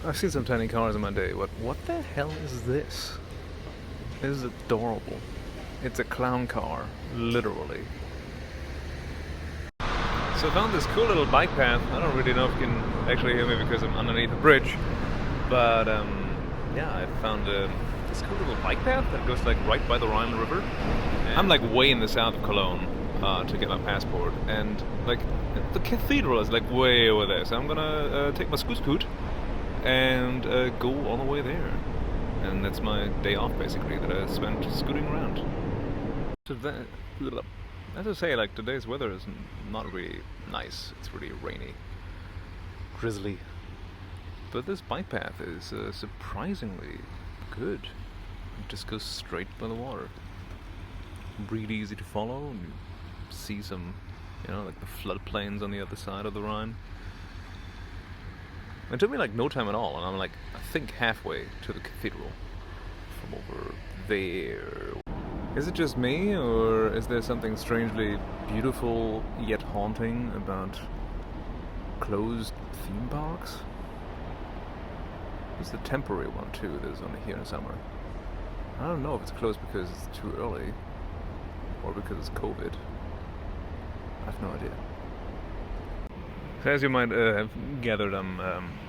I've seen some tiny cars in my day, but what the hell is this? This is adorable. It's a clown car, literally. So I found this cool little bike path. I don't really know if you can actually hear me because I'm underneath a bridge, but yeah, I found this cool little bike path that goes like right by the Rhine River. I'm like way in the south of Cologne to get my passport, and like the cathedral is like way over there. So I'm gonna take my scoot and go all the way there, and that's my day off basically that I spent scooting around. So that, as I say, like today's weather is not really nice. It's really rainy, drizzly. But this bike path is surprisingly good. It just goes straight by the water. Really easy to follow, and you see some, like the floodplains on the other side of the Rhine. It took me like no time at all, and I'm like, I think halfway to the cathedral from over there. Is it just me, or is there something strangely beautiful yet haunting about closed theme parks? There's the temporary one too that's only here in summer. I don't know if it's closed because it's too early or because it's COVID. I have no idea. So as you might have gathered, I'm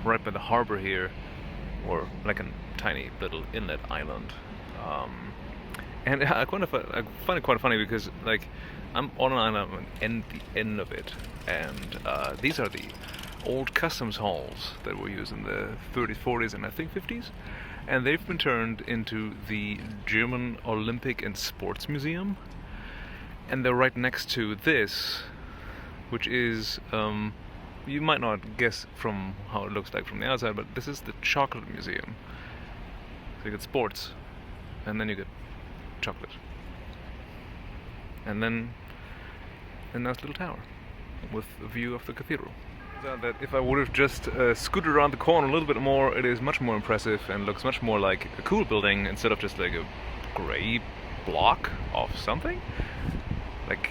right by the harbor here, or like a tiny little inlet island. And I find it quite funny because like I'm on an island and the end of it, and these are the old customs halls that were used in the 30s, 40s, and I think 50s, and they've been turned into the German Olympic and Sports Museum, and they're right next to this, which is you might not guess from how it looks like from the outside, but this is the Chocolate Museum. So you get sports, and then you get chocolate, and then a nice little tower with a view of the cathedral. That if I would have just scooted around the corner a little bit more, it is much more impressive and looks much more like a cool building instead of just like a grey block of something. Like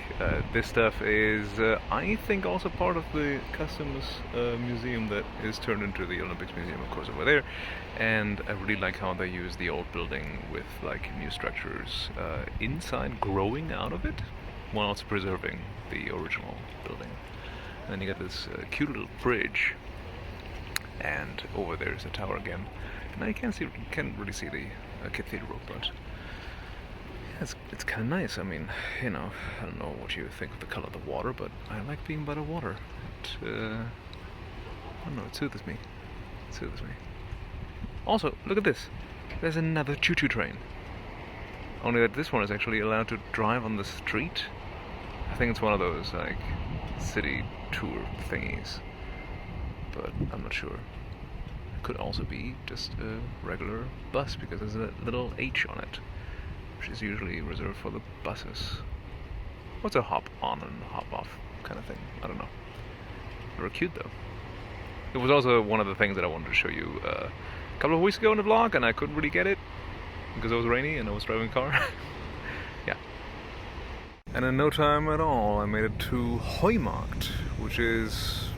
this stuff is, I think, also part of the customs museum that is turned into the Olympics Museum, of course, over there. And I really like how they use the old building with like new structures inside, growing out of it, while also preserving the original building. And then you get this cute little bridge, and over there is the tower again. Now you can't really see the cathedral, but it's kind of nice. I mean, I don't know what you think of the color of the water, but I like being by the water. I don't know, it soothes me. Also, look at this. There's another choo-choo train. Only that this one is actually allowed to drive on the street. I think it's one of those, like, city tour thingies. But I'm not sure. It could also be just a regular bus, because there's a little H on it, which is usually reserved for the buses. What's a hop on and hop off kind of thing? I don't know. Very cute though. It was also one of the things that I wanted to show you a couple of weeks ago in the vlog, and I couldn't really get it because it was rainy and I was driving a car. Yeah. And in no time at all, I made it to Heumarkt, which is,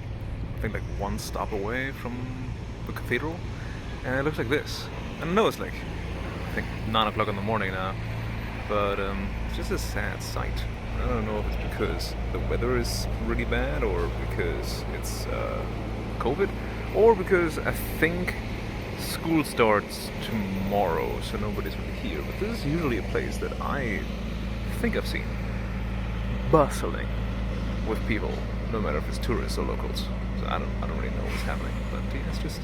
I think, like one stop away from the cathedral. And it looks like this. I know it's like, I think 9 o'clock in the morning now, but it's just a sad sight. I don't know if it's because the weather is really bad, or because it's COVID, or because I think school starts tomorrow, so nobody's really here. But this is usually a place that I think I've seen bustling with people, no matter if it's tourists or locals. So I don't really know what's happening, but yeah, it's just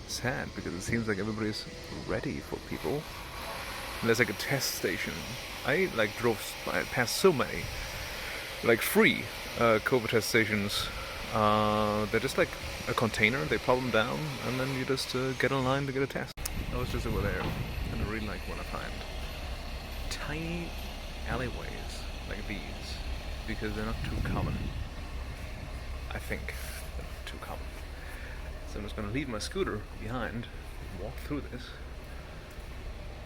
sad because it seems like everybody's ready for people. And there's like a test station. I like drove past so many like free COVID test stations. They're just like a container. They plop them down, and then you just get in line to get a test. I was just over there, and I really like what I find. Tiny alleyways like these, because they're not too common. I think they're not too common. So I'm just going to leave my scooter behind and walk through this,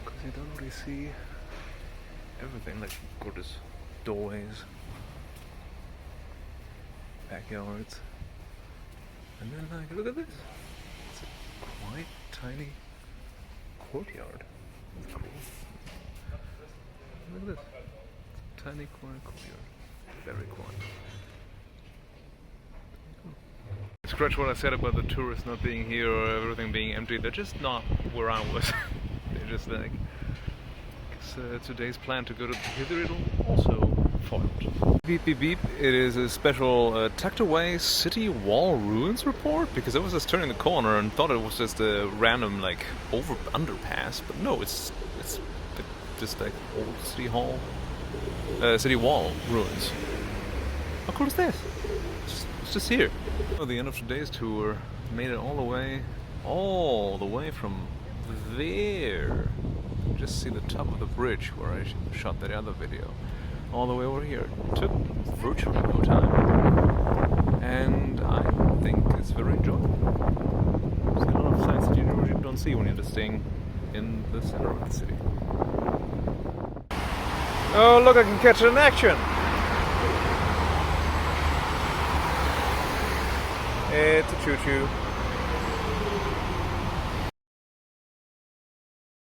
because you don't really see everything, like gorgeous doorways, backyards, and then like, look at this. It's a tiny courtyard. That's cool. Look at this. It's a tiny quiet courtyard. Very quiet. Scratch what I said about the tourists not being here or everything being empty. They're just not where I was. They're just like... today's plan to go to the cathedral also foiled. Beep beep beep. It is a special tucked away city wall ruins report, because I was just turning the corner and thought it was just a random like underpass, but no, it's just like old city wall ruins. How cool is this? It's just here. Oh, the end of today's tour made it all the way from there. Just see the top of the bridge where I shot that other video. All the way over here. It took virtually no time. And I think it's very enjoyable. There's a lot of sights that you usually don't see when you're just staying in the center of the city. Oh, look, I can catch it in action! It's a choo-choo.